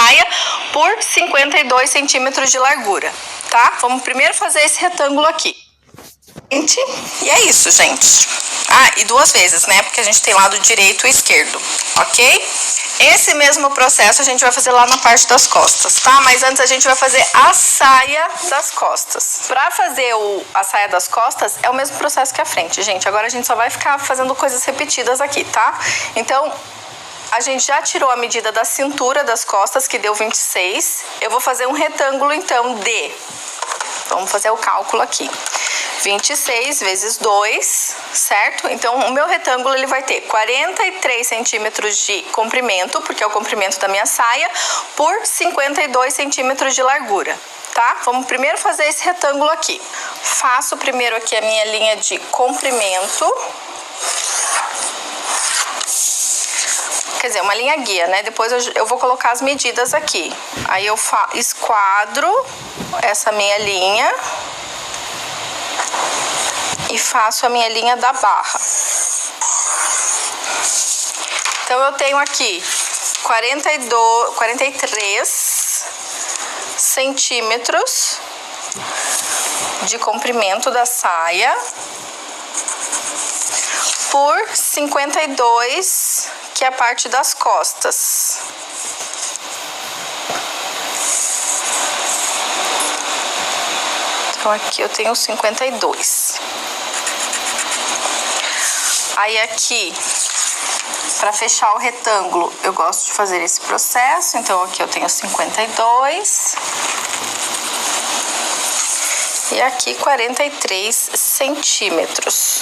saia por 52 centímetros de largura, tá? Vamos primeiro fazer esse retângulo aqui. E é isso, gente. Ah, e 2 vezes, né? Porque a gente tem lado direito e esquerdo, ok? Esse mesmo processo a gente vai fazer lá na parte das costas, tá? Mas antes a gente vai fazer a saia das costas. Pra fazer a saia das costas é o mesmo processo que a frente, gente. Agora a gente só vai ficar fazendo coisas repetidas aqui, tá? Então, a gente já tirou a medida da cintura das costas, que deu 26. Eu vou fazer um retângulo, então, de... Vamos fazer o cálculo aqui. 26 vezes 2, certo? Então, o meu retângulo ele vai ter 43 centímetros de comprimento, porque é o comprimento da minha saia, por 52 centímetros de largura, tá? Vamos primeiro fazer esse retângulo aqui. Faço primeiro aqui a minha linha de comprimento. Quer dizer, uma linha guia, né? Depois eu vou colocar as medidas aqui. Aí eu esquadro essa minha linha e faço a minha linha da barra. Então, eu tenho aqui 43 centímetros de comprimento da saia por 52, que é a parte das costas. Então, aqui eu tenho 52. Aí aqui, para fechar o retângulo, eu gosto de fazer esse processo. Então, aqui eu tenho 52. E aqui 43 centímetros.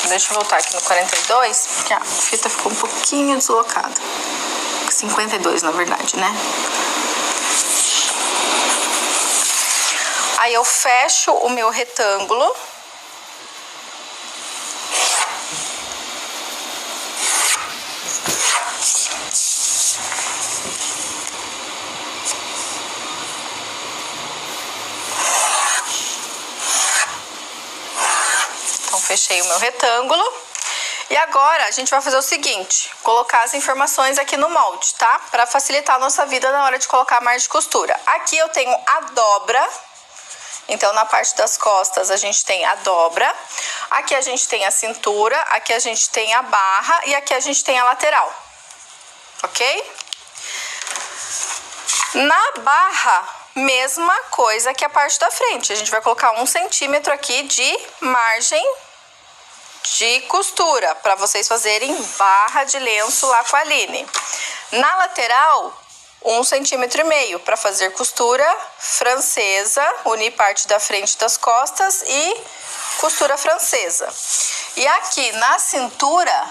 Deixa eu voltar aqui no 42, porque a fita ficou um pouquinho deslocada. 52, na verdade, né? Aí eu fecho o meu retângulo. Então, fechei o meu retângulo. E agora a gente vai fazer o seguinte, colocar as informações aqui no molde, tá? Para facilitar a nossa vida na hora de colocar a margem de costura. Aqui eu tenho a dobra. Então, na parte das costas, a gente tem a dobra. Aqui a gente tem a cintura. Aqui a gente tem a barra. E aqui a gente tem a lateral. Ok? Na barra, mesma coisa que a parte da frente. A gente vai colocar 1 centímetro aqui de margem de costura. Para vocês fazerem barra de lenço lá com a Aline. Na lateral... 1,5 centímetro para fazer costura francesa, unir parte da frente das costas e costura francesa. E aqui na cintura,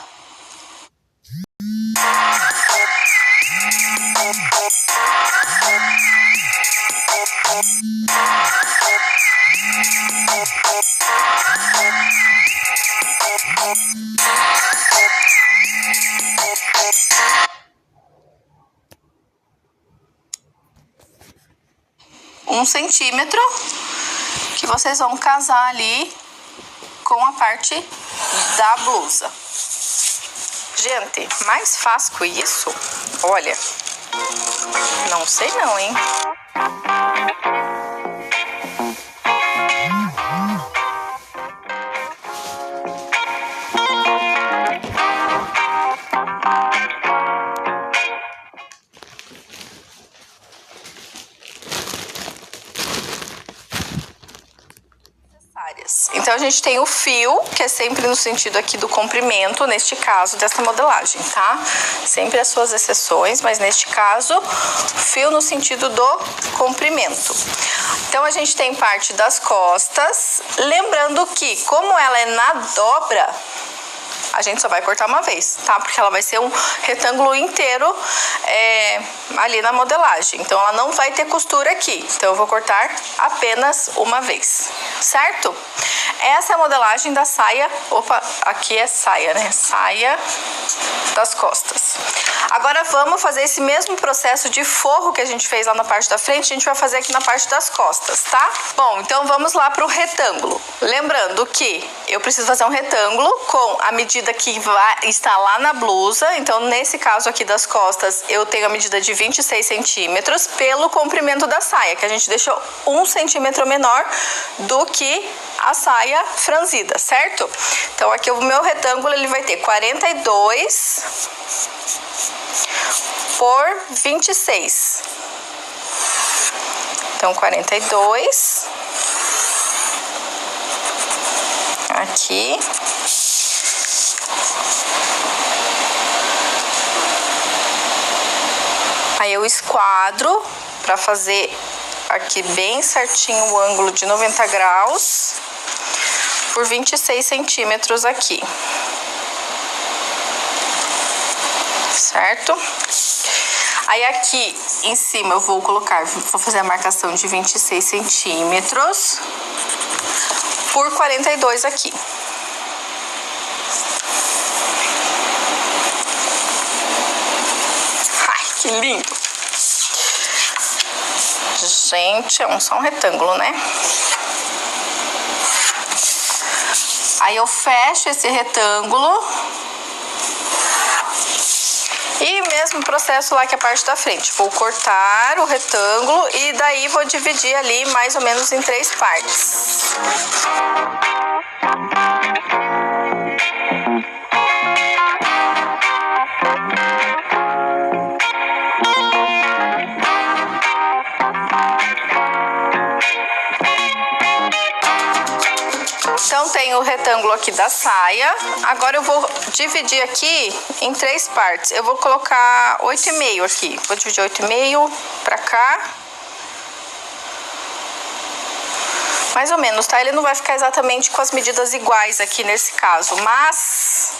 um centímetro, que vocês vão casar ali com a parte da blusa. Gente, mais fácil que isso? Olha, não sei não, hein? Então, a gente tem o fio, que é sempre no sentido aqui do comprimento, neste caso, dessa modelagem, tá? Sempre as suas exceções, mas neste caso, fio no sentido do comprimento. Então, a gente tem parte das costas, lembrando que, como ela é na dobra, a gente só vai cortar uma vez, tá? Porque ela vai ser um retângulo inteiro ali na modelagem. Então, ela não vai ter costura aqui. Então, eu vou cortar apenas uma vez, certo? Essa é a modelagem da saia. Opa, aqui é saia, né? Saia das costas. Agora, vamos fazer esse mesmo processo de forro que a gente fez lá na parte da frente. A gente vai fazer aqui na parte das costas, tá? Bom, então vamos lá pro retângulo. Lembrando que eu preciso fazer um retângulo com a medida medida que está lá na blusa. Então, nesse caso aqui das costas, eu tenho a medida de 26 centímetros pelo comprimento da saia, que a gente deixou 1 centímetro menor do que a saia franzida, certo? Então, aqui o meu retângulo, ele vai ter 42 por 26. Então, 42. Aqui. Aí eu esquadro para fazer aqui bem certinho o ângulo de 90 graus por 26 centímetros aqui. Certo? Aí aqui em cima eu vou fazer a marcação de 26 centímetros por 42 aqui. Ai, que lindo! Gente, é só um retângulo, né? Aí eu fecho esse retângulo. E mesmo processo lá que é a parte da frente. Vou cortar o retângulo e daí vou dividir ali mais ou menos em 3 partes. Então, tem o retângulo aqui da saia. Agora eu vou dividir aqui em 3 partes. Eu vou colocar 8,5 aqui. Vou dividir 8,5 pra cá. Mais ou menos, tá? Ele não vai ficar exatamente com as medidas iguais aqui nesse caso, mas...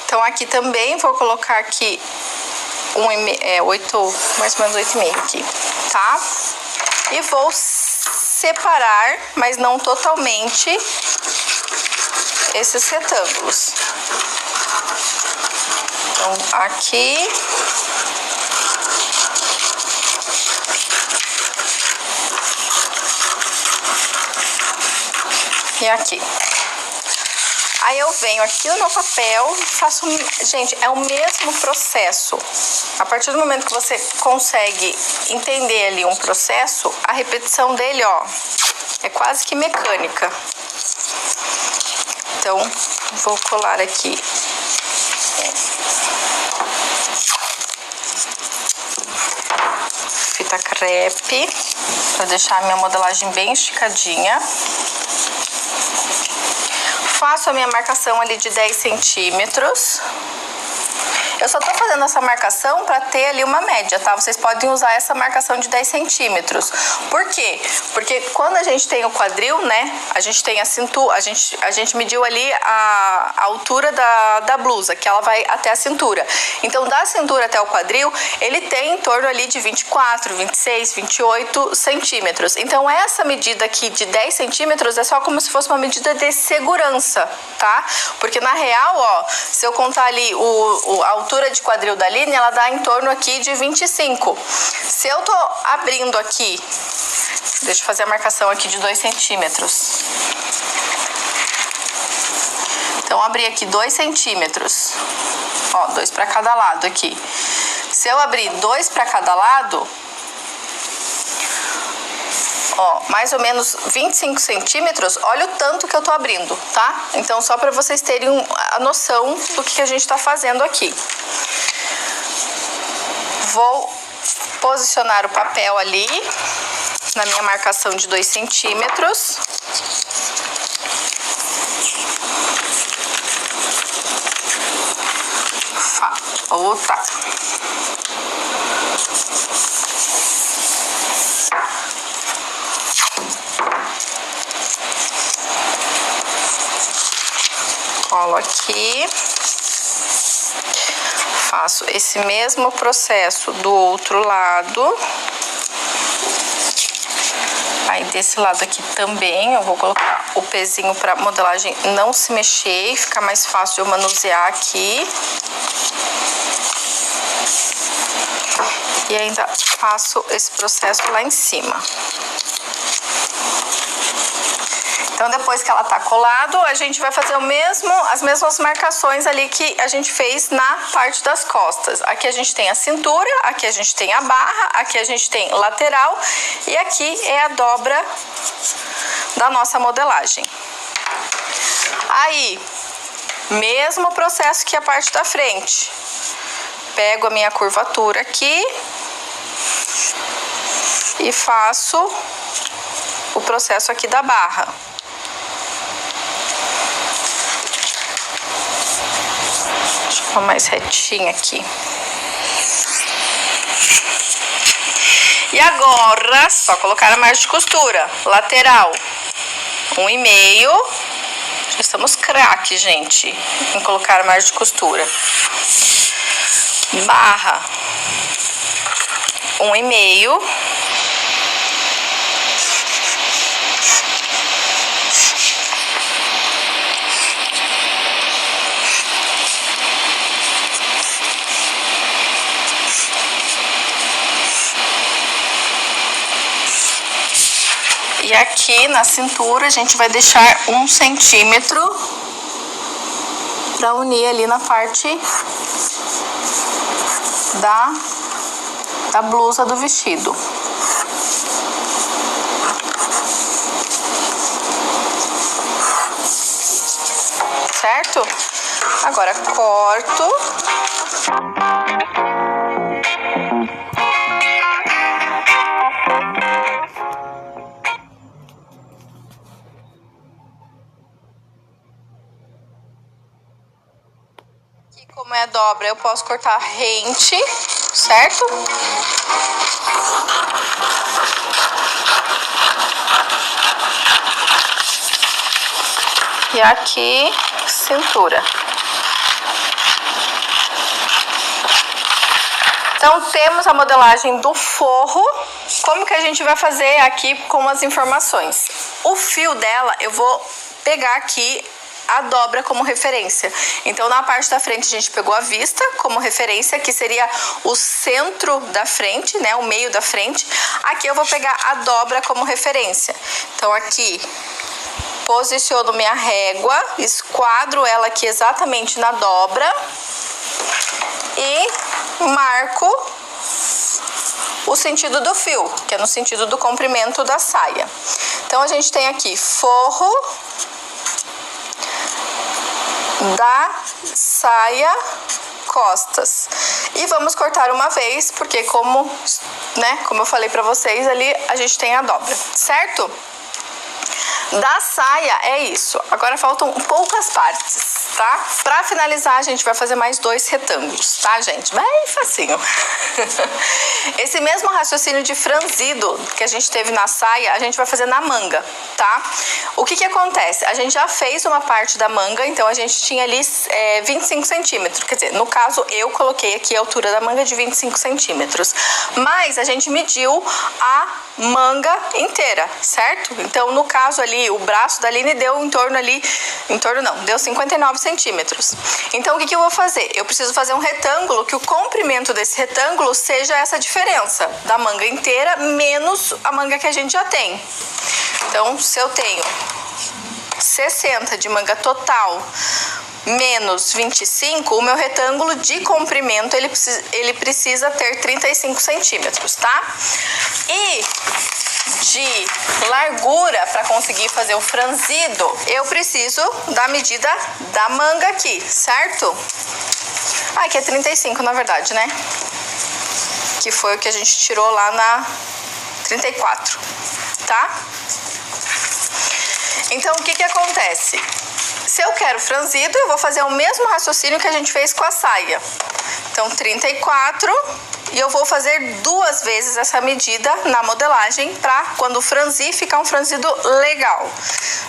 Então, aqui também vou colocar aqui mais ou menos 8,5 aqui, tá? E vou separar, mas não totalmente, esses retângulos. Então, aqui. E aqui. Aí eu venho aqui no meu papel, faço... Gente, é o mesmo processo. A partir do momento que você consegue entender ali um processo, a repetição dele, ó, é quase que mecânica. Então, vou colar aqui. Fita crepe, para deixar a minha modelagem bem esticadinha. Faço a minha marcação ali de 10 centímetros. Eu só tô fazendo essa marcação para ter ali uma média, tá? Vocês podem usar essa marcação de 10 centímetros. Por quê? Porque quando a gente tem o quadril, né? A gente tem a cintura, a gente mediu ali a altura da blusa, que ela vai até a cintura. Então, da cintura até o quadril, ele tem em torno ali de 24, 26, 28 centímetros. Então, essa medida aqui de 10 centímetros é só como se fosse uma medida de segurança, tá? Porque na real, ó, se eu contar ali a altura de quadril da Aline, ela dá em torno aqui de 25. Se eu tô abrindo aqui, deixa eu fazer a marcação aqui de 2 centímetros. Então, abri aqui 2 centímetros. Ó, 2 para cada lado aqui. Se eu abrir 2 para cada lado, ó, mais ou menos 25 centímetros, olha o tanto que eu tô abrindo, tá? Então, só para vocês terem a noção do que a gente tá fazendo aqui. Vou posicionar o papel ali, na minha marcação de 2 centímetros. Outra. Colo aqui, faço esse mesmo processo do outro lado. Aí desse lado aqui também eu vou colocar o pezinho para modelagem não se mexer e ficar mais fácil de eu manusear aqui. E ainda faço esse processo lá em cima. Então, depois que ela tá colado, a gente vai fazer as mesmas marcações ali que a gente fez na parte das costas. Aqui a gente tem a cintura, aqui a gente tem a barra, aqui a gente tem lateral e aqui é a dobra da nossa modelagem. Aí, mesmo processo que a parte da frente. Pego a minha curvatura aqui e faço o processo aqui da barra. Deixa eu ficar mais retinha aqui. E agora, só colocar a margem de costura. Lateral, 1,5. Já estamos craque, gente, em colocar a margem de costura. Barra, 1,5. E aqui na cintura a gente vai deixar 1 centímetro para unir ali na parte da blusa do vestido. Certo? Agora corto. Aqui, como é dobra, eu posso cortar rente, certo? E aqui, cintura. Então, temos a modelagem do forro. Como que a gente vai fazer aqui com as informações? O fio dela, eu vou pegar aqui a dobra como referência. Então, na parte da frente, a gente pegou a vista como referência, que seria o centro da frente, né? O meio da frente. Aqui eu vou pegar a dobra como referência. Então, aqui, posiciono minha régua, esquadro ela aqui exatamente na dobra e marco o sentido do fio, que é no sentido do comprimento da saia. Então, a gente tem aqui forro da saia costas. E vamos cortar uma vez, porque como eu falei pra vocês, ali a gente tem a dobra, certo? Da saia é isso. Agora faltam poucas partes, tá? Pra finalizar, a gente vai fazer mais 2 retângulos, tá, gente? Bem facinho. Esse mesmo raciocínio de franzido que a gente teve na saia, a gente vai fazer na manga, tá? O que acontece? A gente já fez uma parte da manga, então a gente tinha ali 25 centímetros. Quer dizer, no caso, eu coloquei aqui a altura da manga de 25 centímetros. Mas a gente mediu a manga inteira, certo? Então, no caso ali, o braço da Aline deu deu 59 centímetros. Então, o que eu vou fazer? Eu preciso fazer um retângulo que o comprimento desse retângulo seja essa diferença da manga inteira menos a manga que a gente já tem. Então, se eu tenho 60 de manga total menos 25, o meu retângulo de comprimento ele precisa ter 35 centímetros, tá? E de largura, para conseguir fazer o franzido, eu preciso da medida da manga aqui, certo? Aqui é 35, na verdade, né? Que foi o que a gente tirou lá na 34, tá? Então, o que acontece? Se eu quero franzido, eu vou fazer o mesmo raciocínio que a gente fez com a saia. Então, 34, e eu vou fazer 2 vezes essa medida na modelagem para quando franzir, ficar um franzido legal.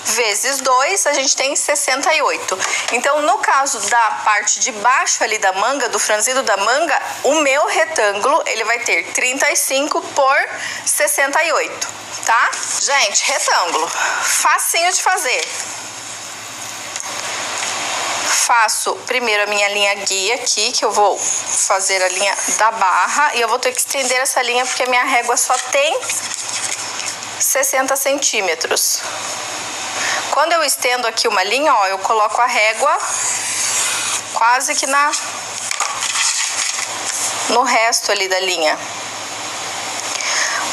Vezes 2, a gente tem 68. Então, no caso da parte de baixo ali da manga, do franzido da manga, o meu retângulo, ele vai ter 35 por 68, tá? Gente, retângulo, facinho de fazer. Faço primeiro a minha linha guia aqui, que eu vou fazer a linha da barra, e eu vou ter que estender essa linha porque a minha régua só tem 60 centímetros. Quando eu estendo aqui uma linha, ó, eu coloco a régua quase que no resto ali da linha.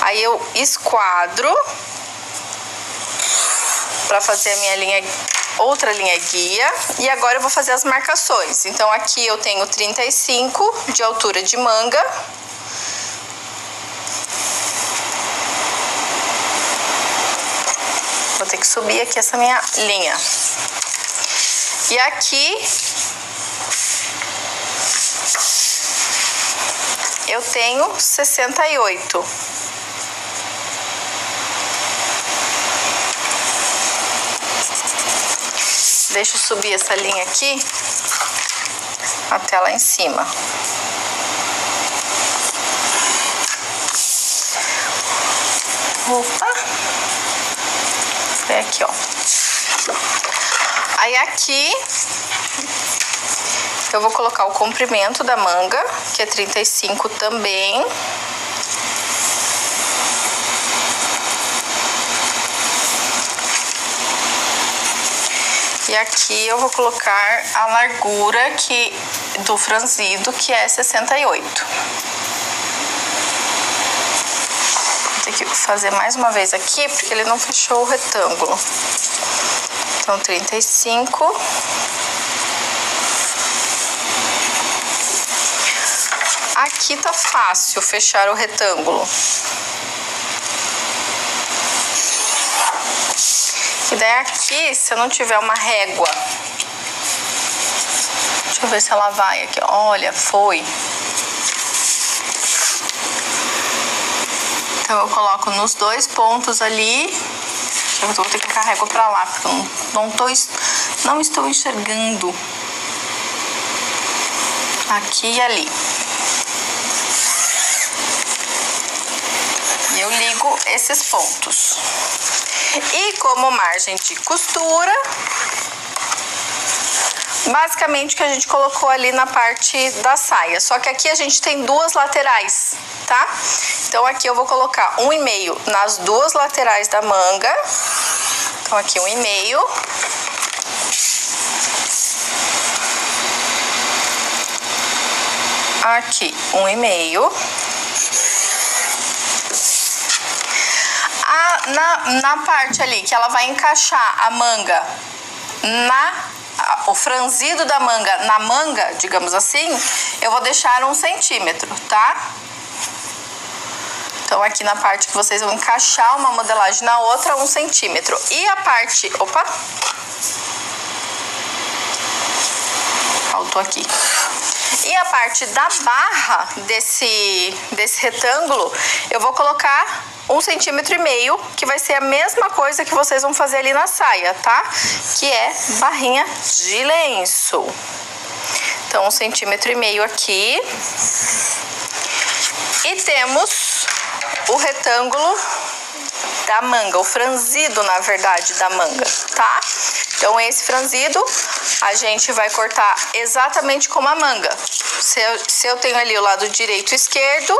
Aí eu esquadro para fazer a minha linha, outra linha guia. E agora eu vou fazer as marcações. Então aqui eu tenho 35 de altura de manga. Vou ter que subir aqui essa minha linha. E aqui eu tenho 68. Deixa eu subir essa linha aqui até lá em cima. Opa! É aqui, ó. Aí aqui eu vou colocar o comprimento da manga, que é 35 também. E aqui eu vou colocar a largura do franzido, que é 68. Vou ter que fazer mais uma vez aqui, porque ele não fechou o retângulo. Então, 35. Aqui tá fácil fechar o retângulo. E daí aqui, se eu não tiver uma régua, deixa eu ver se ela vai aqui, olha, foi. Então eu coloco nos dois pontos ali. Eu vou ter que colocar a régua pra lá, porque eu não estou enxergando. Aqui e ali. E eu ligo esses pontos. E como margem de costura, basicamente o que a gente colocou ali na parte da saia. Só que aqui a gente tem duas laterais, tá? Então aqui eu vou colocar 1,5 nas duas laterais da manga. Então aqui 1,5. Aqui 1,5. Na parte ali que ela vai encaixar a manga o franzido da manga na manga, digamos assim, eu vou deixar 1 centímetro, tá? Então aqui na parte que vocês vão encaixar uma modelagem na outra, 1 centímetro. E a parte, opa, faltou aqui. E a parte da barra desse retângulo, eu vou colocar 1,5 centímetro, que vai ser a mesma coisa que vocês vão fazer ali na saia, tá? Que é barrinha de lenço. Então, 1,5 centímetro aqui. E temos o retângulo da manga, o franzido, na verdade, da manga, tá? Então, esse franzido a gente vai cortar exatamente como a manga. Se eu tenho ali o lado direito e esquerdo,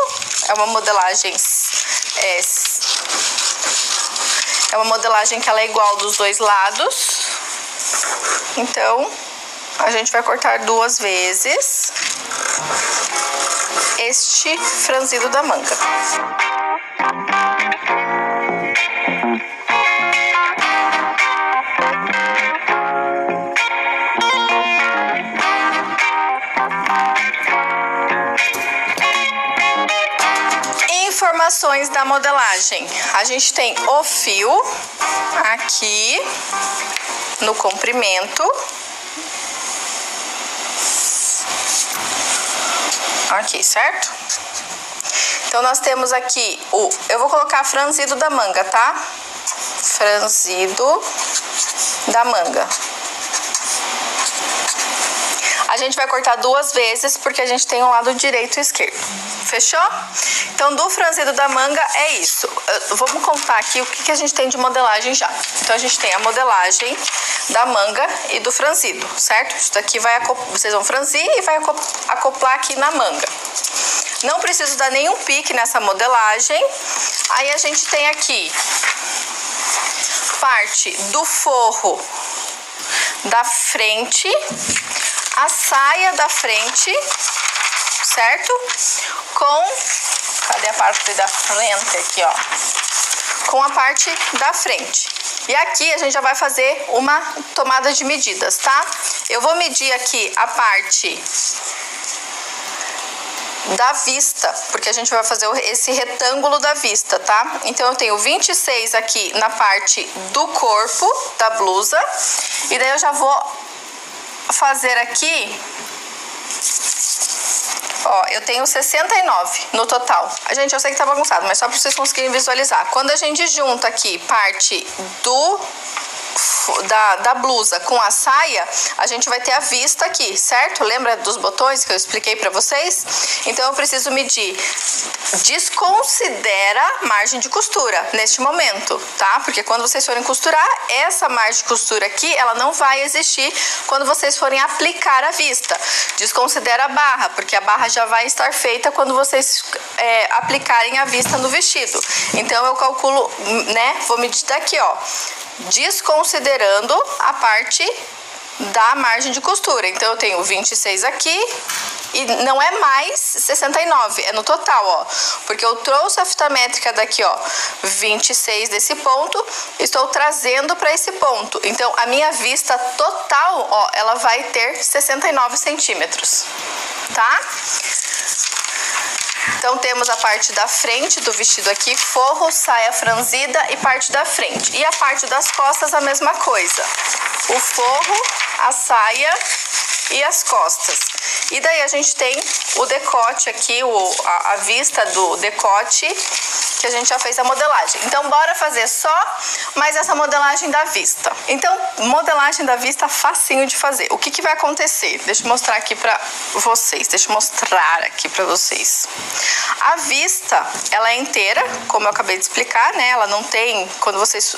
é uma modelagem que ela é igual dos dois lados. Então, a gente vai cortar 2 vezes este franzido da manga. Informações da modelagem. A gente tem o fio aqui no comprimento. Aqui, certo? Então nós temos aqui eu vou colocar franzido da manga, tá? Franzido da manga. A gente vai cortar 2 vezes porque a gente tem o lado direito e esquerdo. Fechou? Então, do franzido da manga é isso. Vamos contar aqui o que a gente tem de modelagem já. Então, a gente tem a modelagem da manga e do franzido, certo? Isso daqui vocês vão franzir e vai acoplar aqui na manga. Não preciso dar nenhum pique nessa modelagem. Aí, a gente tem aqui parte do forro da frente, a saia da frente, certo? Cadê a parte da frente aqui, ó? Com a parte da frente. E aqui a gente já vai fazer uma tomada de medidas, tá? Eu vou medir aqui a parte da vista, porque a gente vai fazer esse retângulo da vista, tá? Então eu tenho 26 aqui na parte do corpo da blusa, e daí eu já vou fazer aqui, ó, eu tenho 69 no total. Gente, eu sei que tá bagunçado, mas só para vocês conseguirem visualizar. Quando a gente junta aqui parte da blusa com a saia, a gente vai ter a vista aqui, certo? Lembra dos botões que eu expliquei pra vocês? Então eu preciso medir. Desconsidera margem de costura neste momento, tá? Porque quando vocês forem costurar, essa margem de costura aqui, ela não vai existir quando vocês forem aplicar a vista. Desconsidera a barra, porque a barra já vai estar feita quando vocês aplicarem a vista no vestido. Então eu calculo, né? Vou medir daqui, ó, desconsiderando a parte da margem de costura. Então eu tenho 26 aqui e não é mais 69, é no total, ó, porque eu trouxe a fita métrica daqui, ó, 26 desse ponto, estou trazendo para esse ponto. Então a minha vista total, ó, ela vai ter 69 centímetros, tá? Então temos a parte da frente do vestido aqui, forro, saia franzida e parte da frente. E a parte das costas a mesma coisa. O forro, a saia e as costas. E daí a gente tem o decote aqui, a vista do decote, que a gente já fez a modelagem. Então bora fazer só mais essa modelagem da vista. Então, modelagem da vista facinho de fazer. O que vai acontecer? Deixa eu mostrar aqui pra vocês. A vista, ela é inteira, como eu acabei de explicar, né? Ela não tem, quando vocês,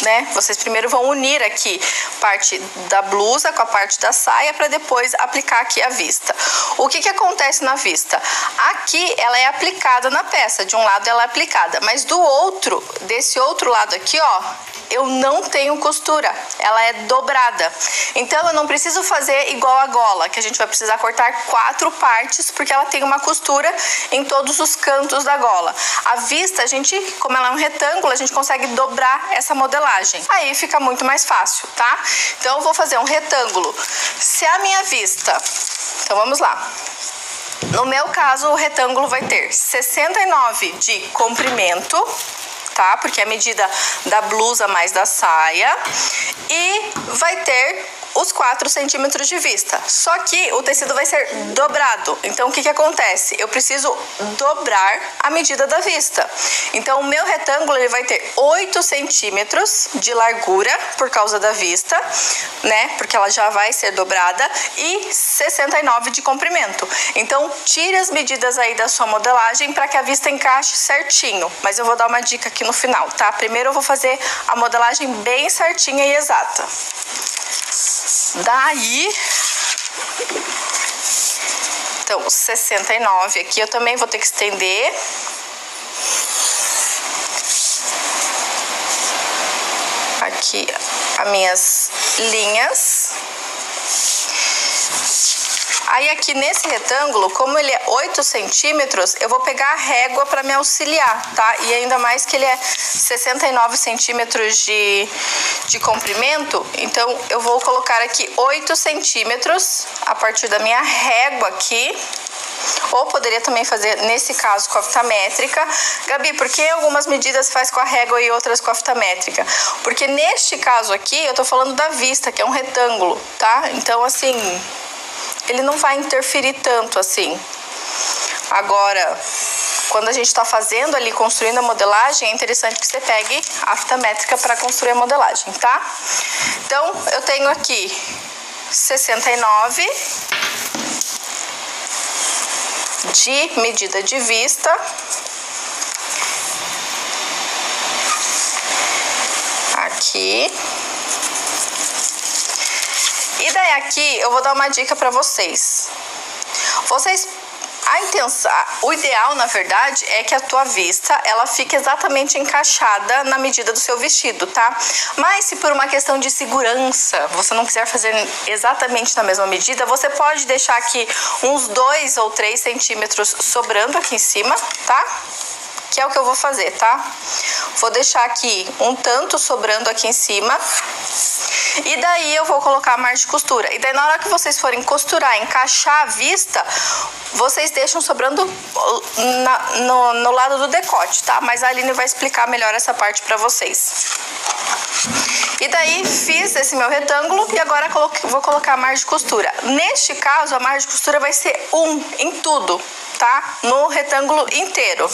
né? Vocês primeiro vão unir aqui parte da blusa com a parte da saia para depois aplicar aqui a vista. O que acontece na vista? Aqui ela é aplicada na peça, de um lado ela é aplicada, mas do outro, desse outro lado aqui, ó, eu não tenho costura, ela é dobrada. Então eu não preciso fazer igual a gola, que a gente vai precisar cortar 4 partes, porque ela tem uma costura em todos os cantos da gola. A vista, a gente, como ela é um retângulo, a gente consegue dobrar essa modelagem. Aí fica muito mais fácil, tá? Então eu vou fazer um retângulo. Se a minha vista, então vamos lá. No meu caso, o retângulo vai ter 69 de comprimento, tá? Porque é a medida da blusa mais da saia. E vai ter os 4 centímetros de vista. Só que o tecido vai ser dobrado. Então, o que acontece? Eu preciso dobrar a medida da vista. Então, o meu retângulo ele vai ter 8 centímetros de largura por causa da vista, né? Porque ela já vai ser dobrada, e 69 de comprimento. Então, tire as medidas aí da sua modelagem para que a vista encaixe certinho. Mas eu vou dar uma dica aqui no final, tá? Primeiro eu vou fazer a modelagem bem certinha e exata. Daí, então 69 aqui eu também vou ter que estender. Aqui as minhas linhas. Aí aqui nesse retângulo, como ele é 8 centímetros, eu vou pegar a régua para me auxiliar, tá? E ainda mais que ele é 69 centímetros de comprimento, então eu vou colocar aqui 8 centímetros a partir da minha régua aqui. Ou poderia também fazer, nesse caso, com a fita métrica. Gabi, por que algumas medidas faz com a régua e outras com a fita métrica? Porque neste caso aqui, eu tô falando da vista, que é um retângulo, tá? Então, assim, ele não vai interferir tanto assim. Agora, quando a gente está fazendo ali, construindo a modelagem, é interessante que você pegue a fita métrica para construir a modelagem, tá? Então, eu tenho aqui 69 de medida de vista. Aqui. E daí aqui eu vou dar uma dica para vocês. Vocês O ideal, na verdade, é que a tua vista, ela fique exatamente encaixada na medida do seu vestido, tá? Mas se por uma questão de segurança, você não quiser fazer exatamente na mesma medida, você pode deixar aqui uns 2 ou 3 centímetros sobrando aqui em cima, tá? Que é o que eu vou fazer, tá? Vou deixar aqui um tanto sobrando aqui em cima. E daí eu vou colocar a margem de costura. E daí na hora que vocês forem costurar, encaixar a vista, vocês deixam sobrando no lado do decote, tá? Mas a Aline vai explicar melhor essa parte pra vocês. E daí fiz esse meu retângulo e agora vou colocar a margem de costura. Neste caso, a margem de costura vai ser 1 em tudo, tá? No retângulo inteiro.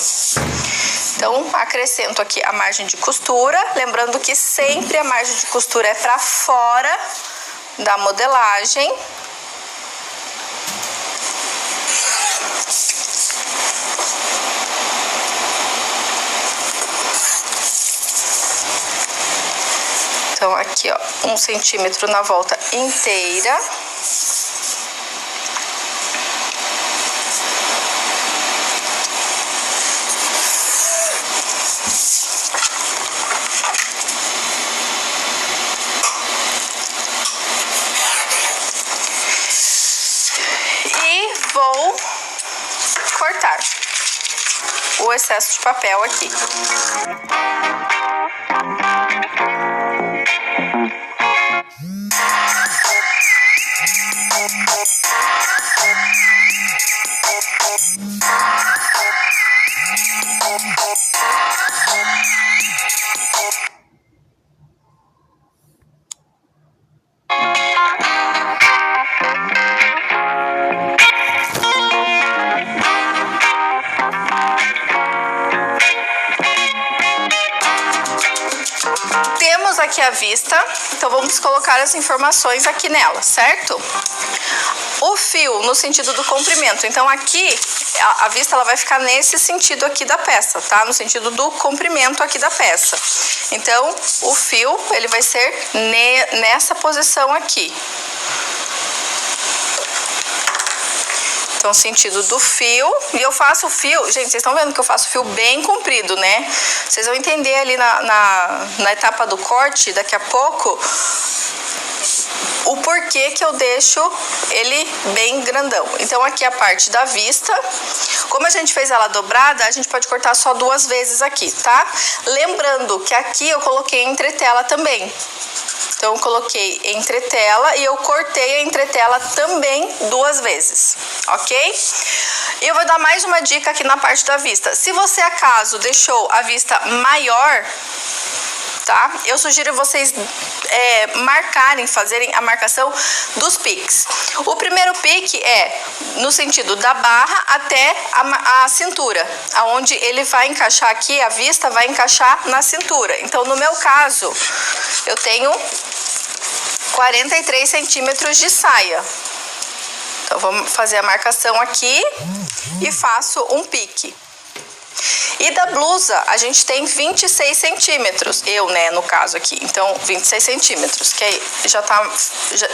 Então, acrescento aqui a margem de costura, lembrando que sempre a margem de costura é para fora da modelagem. Então, aqui, ó, 1 centímetro na volta inteira. Vou cortar o excesso de papel aqui. Temos aqui a vista, então vamos colocar as informações aqui nela, certo? O fio no sentido do comprimento, então aqui a vista ela vai ficar nesse sentido aqui da peça, tá? No sentido do comprimento aqui da peça. Então o fio ele vai ser nessa posição aqui. Então, sentido do fio, e eu faço o fio, gente, vocês estão vendo que eu faço o fio bem comprido, né? Vocês vão entender ali na etapa do corte, daqui a pouco, o porquê que eu deixo ele bem grandão. Então, aqui a parte da vista, como a gente fez ela dobrada, a gente pode cortar só 2 vezes aqui, tá? Lembrando que aqui eu coloquei entretela também. Então, eu coloquei entretela e eu cortei a entretela também 2 vezes, ok? E eu vou dar mais uma dica aqui na parte da vista. Se você, acaso, deixou a vista maior, tá? Eu sugiro vocês fazerem a marcação dos piques. O primeiro pique é no sentido da barra até a cintura, aonde ele vai encaixar aqui, a vista vai encaixar na cintura. Então, no meu caso, eu tenho 43 centímetros de saia. Então, vamos fazer a marcação aqui e faço um pique. E da blusa, a gente tem 26 centímetros, né, no caso aqui. Então, 26 centímetros, que aí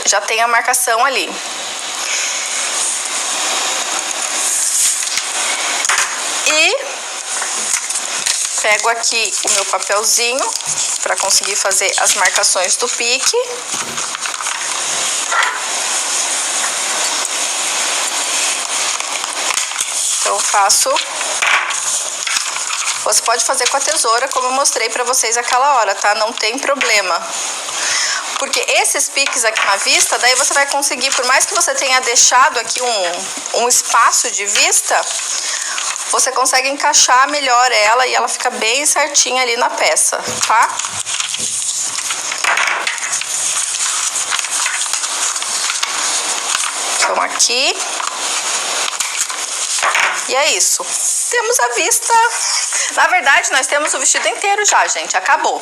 já tem a marcação ali. E pego aqui o meu papelzinho para conseguir fazer as marcações do pique. Então, faço. Você pode fazer com a tesoura, como eu mostrei pra vocês aquela hora, tá? Não tem problema. Porque esses piques aqui na vista, daí você vai conseguir, por mais que você tenha deixado aqui um espaço de vista, você consegue encaixar melhor ela e ela fica bem certinha ali na peça, tá? Então, aqui. E é isso. temos a vista. Na verdade, nós temos o vestido inteiro já, gente. Acabou.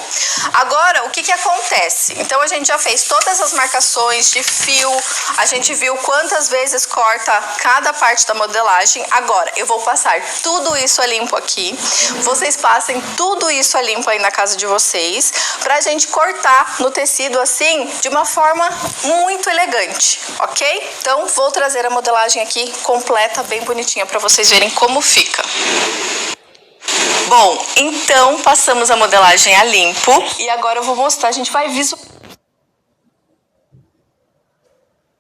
Agora, o que que acontece? Então, a gente já fez todas as marcações de fio. A gente viu quantas vezes corta cada parte da modelagem. Agora, eu vou passar tudo isso a limpo aqui. Vocês passem tudo isso a limpo aí na casa de vocês. Pra gente cortar no tecido assim, de uma forma muito elegante, ok? Então, vou trazer a modelagem aqui completa, bem bonitinha, pra vocês verem como fica. Bom, então passamos a modelagem a limpo e agora eu vou mostrar, a gente vai visualizar